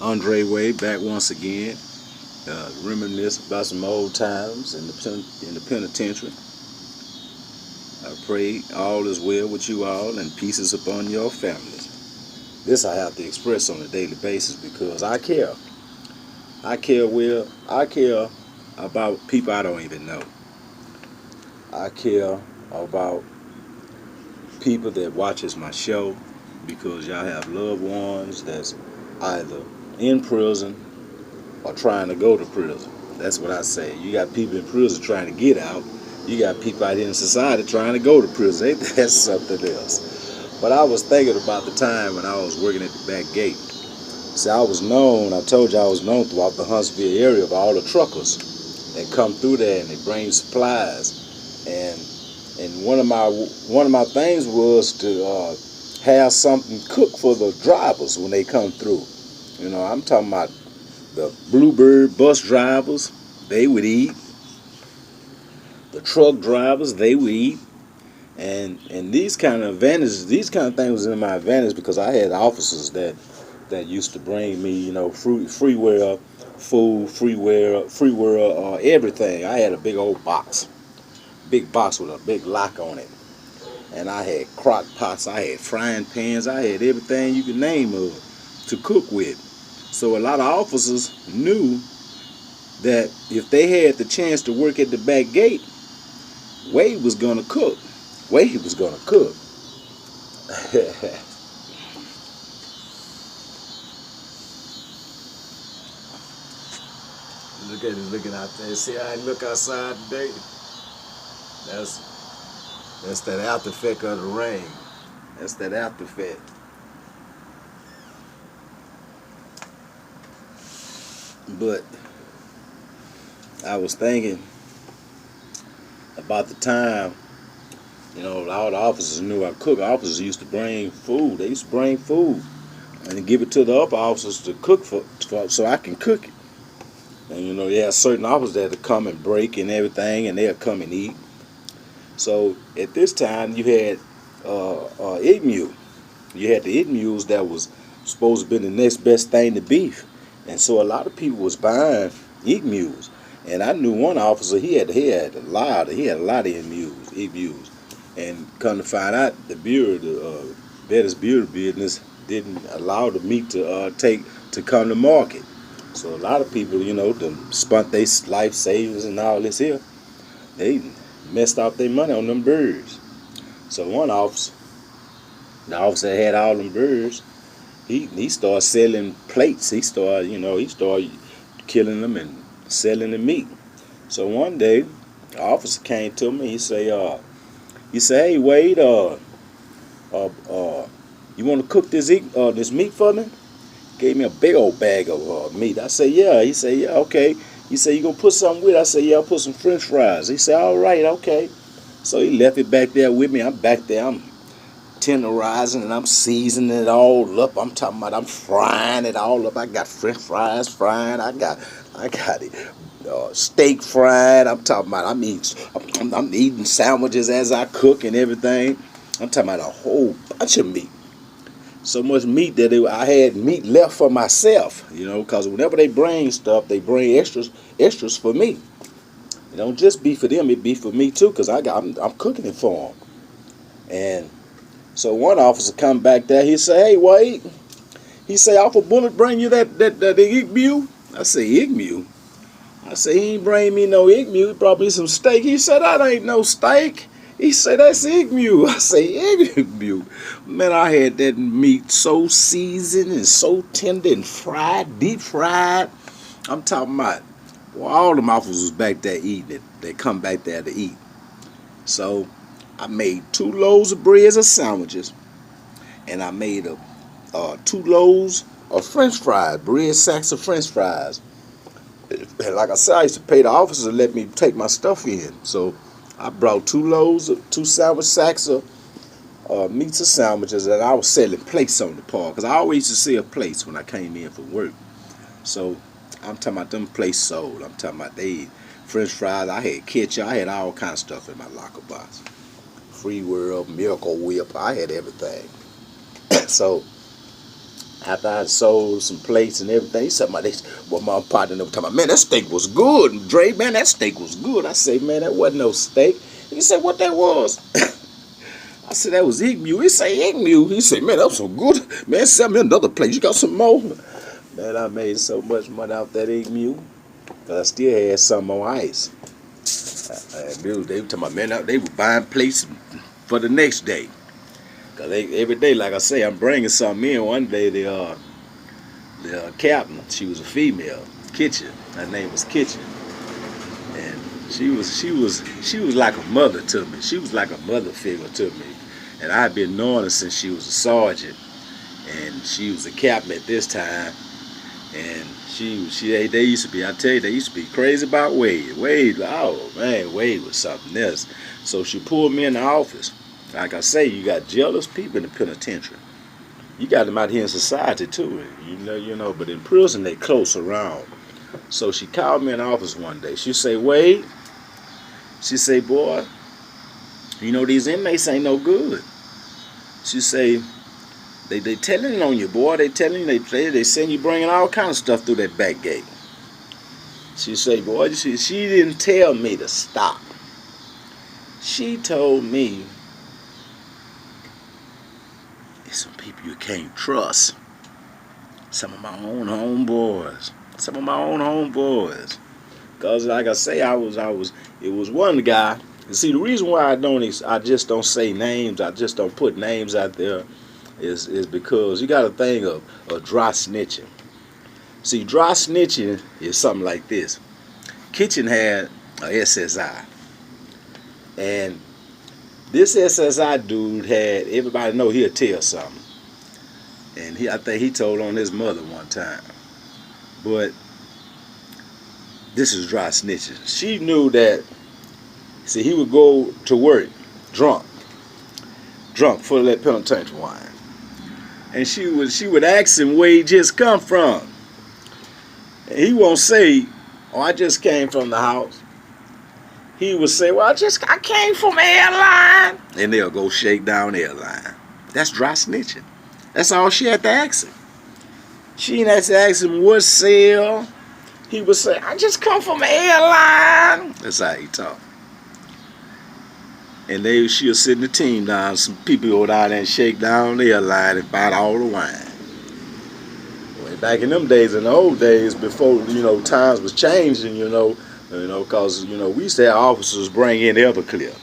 Andre Way back once again, reminisce about some old times in the penitentiary. I pray all is well with you all and peace upon your families. This I have to express on a daily basis because I care. I care about people I don't even know. I care about people that watches my show because y'all have loved ones that's either in prison or trying to go to prison. That's what I say. You got people in prison trying to get out. You got people out here in society trying to go to prison. That's something else. But I was thinking about the time when I was working at the back gate. See, I told you I was known throughout the Huntsville area of all the truckers that come through there and they bring supplies. And one of my things was to have something cooked for the drivers when they come through. You know, I'm talking about the Bluebird bus drivers, they would eat. The truck drivers, they would eat. And these kind of advantages, these kind of things was in my advantage because I had officers that used to bring me, freeware, food, freeware, everything. I had a big box with a big lock on it. And I had crock pots, I had frying pans, I had everything you could name of to cook with. So a lot of officers knew that if they had the chance to work at the back gate, Wade was gonna cook. Wade was gonna cook. Look at it looking out there. See how I look outside today? That's that after effect of the rain. That's that after effect. But I was thinking about the time, all the officers knew I cook. Officers used to bring food. They used to bring food and give it to the upper officers to cook for so I can cook it. And you have certain officers that would come and break and everything, and they'll come and eat. So at this time, you had egg mule. You had the egg mules that was supposed to be the next best thing to beef, and so a lot of people was buying egg mules. And I knew one officer, he had a lot of egg mules, and come to find out, the bureau, the Bettis Bureau business didn't allow the meat to come to market. So a lot of people, them spent their life savings and all this here. They messed off their money on them birds. So one officer, the officer that had all them birds, he started selling plates. He started killing them and selling the meat. So one day, the officer came to me. He say, "Hey Wade, you want to cook this meat for me?" Gave me a big old bag of meat. I said, "Yeah." He said, "Yeah, okay." He said, "You gonna put something with it?" I said, "Yeah, I'll put some French fries." He said, "All right, okay." So he left it back there with me. I'm back there. I'm tenderizing and I'm seasoning it all up. I'm talking about I'm frying it all up. I got French fries frying. I got it steak fried. I'm talking about I'm eating sandwiches as I cook and everything. I'm talking about a whole bunch of meat. So much meat that I had meat left for myself, because whenever they bring stuff, they bring extras for me. It don't just be for them, it be for me too, because I'm cooking it for them. And so one officer come back there, he say, "Hey Wade," he say, "Alpha Bullet bring you that egg mule?" I say, "Egg mule?" I say, "He ain't bring me no egg mule, he brought me some steak." He said, "That ain't no steak." He said, "That's egg mule." I say, "Egg mule?" Man, I had that meat so seasoned and so tender and fried, deep fried. I'm talking about, well, all them officers was back there eating it. They come back there to eat. So I made 2 loaves of breads or sandwiches, and I made 2 loaves of French fries, bread sacks of French fries. And like I said, I used to pay the officers to let me take my stuff in. So I brought 2 sandwich sacks of meats or sandwiches, and I was selling plates on the park because I always used to sell plates when I came in from work. So I'm talking about them plates sold. I'm talking about they French fries. I had ketchup. I had all kinds of stuff in my locker box. Free World, Miracle Whip. I had everything. So After I sold some plates and everything, he said, well, my partner was talking about, man, that steak was good. Dre, man, that steak was good. I say, man, that wasn't no steak. He said, what that was? I said, that was egg mule. He said, egg mule. He said, man, that was so good. Man, sell me another plate. You got some more? Man, I made so much money off that egg mule. Because I still had some on ice. They were talking about, man, they were buying plates for the next day. Because every day, like I say, I'm bringing something in. One day, the captain, she was a female, Kitchen. Her name was Kitchen. And she was like a mother to me. She was like a mother figure to me. And I had been knowing her since she was a sergeant. And she was a captain at this time. And they used to be, I tell you, they used to be crazy about Wade. Wade, oh man, Wade was something else. So she pulled me in the office. Like I say, you got jealous people in the penitentiary. You got them out here in society too, you know. But in prison, they close around. So she called me in the office one day. She say, Wade, she say, boy, you know these inmates ain't no good. She say, they telling on you, boy. They telling you, they send you bringing all kind of stuff through that back gate. She say, boy, she didn't tell me to stop. She told me, there's some people you can't trust. Some of my own homeboys. Cause like I say, it was one guy. You see, the reason why I just don't say names, I just don't put names out there, is because you got to think of dry snitching. See, dry snitching is something like this. Kitchen had a SSI, and this SSI dude had everybody know he'll tell something, and I think he told on his mother one time. But this is dry snitching. She knew that. See, he would go to work drunk full of that penitentiary wine. And she would ask him where he just come from. And he won't say, oh, I just came from the house. He would say, well, I came from airline. And they'll go shake down airline. That's dry snitching. That's all she had to ask him. She didn't have to ask him what cell. He would say, I just come from airline. That's how he talk. And she'll sit in the team down. Some people go down there and shake down their line and find all the wine. Well, back in them days, in the old days, before times was changing, because we used to have officers bring in Everclear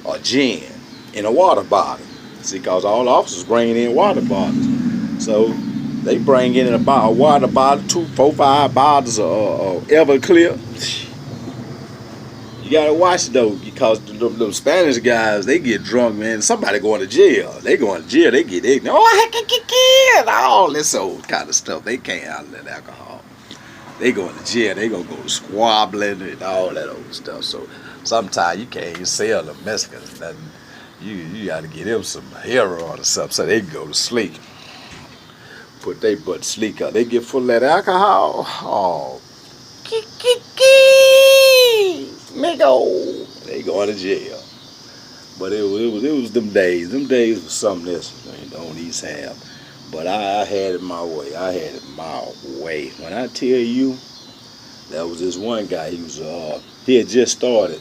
or gin in a water bottle. See, because all officers bringing in water bottles, so they bring in a water bottle, 2, 4, 5 bottles of Everclear. You gotta watch though, because the Spanish guys, they get drunk, man. Somebody going to jail. They going to jail. They get ignorant. All this old kind of stuff. They can't handle that alcohol. They going to jail. They gonna go to squabbling and all that old stuff. So sometimes you can't even sell the Mexicans nothing. You got to get them some heroin or something so they can go to sleep. Put their butt to sleep. They get full of that alcohol. Oh. Migo. They going to jail. But it was them days. Them days was something else you don't even have. But I had it my way. When I tell you, there was this one guy. He had just started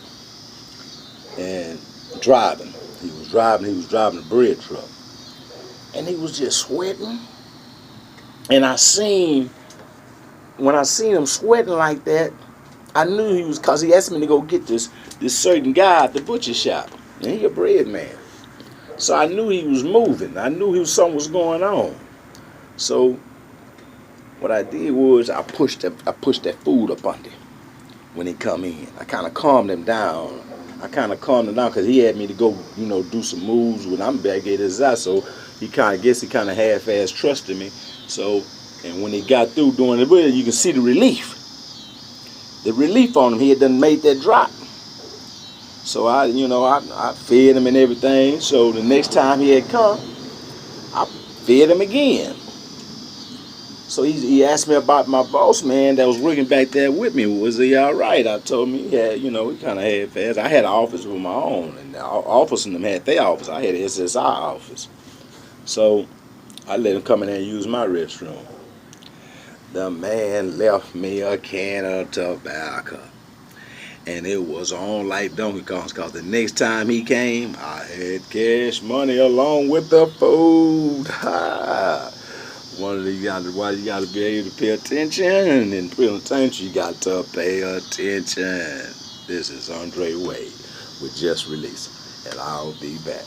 and driving. He was driving a bread truck, and he was just sweating. And when I seen him sweating like that, I knew he was, because he asked me to go get this certain guy at the butcher shop, and he a bread man. So I knew he was moving. I knew something was going on. So what I did was I pushed that food up under him when he come in. I kind of calmed him down. Because he had me to go, do some moves when I'm back at his eye. So he kind of half-ass trusted me. So, and when he got through doing it, you can see the relief. The relief on him. He had done made that drop. So I fed him and everything. So the next time he had come, I fed him again. So he asked me about my boss man that was working back there with me. Was he all right? I told him he had, he kind of had fast. I had an office of my own, and the office and them had their office. I had an SSI office. So I let him come in there and use my restroom. The man left me a can of tobacco. And it was on like Donkey Kong's, because the next time he came, I had cash money along with the food. Ha! One of these why you got to be able to pay attention, and pay attention, you got to pay attention. This is Andre Wade with Just Release, and I'll be back.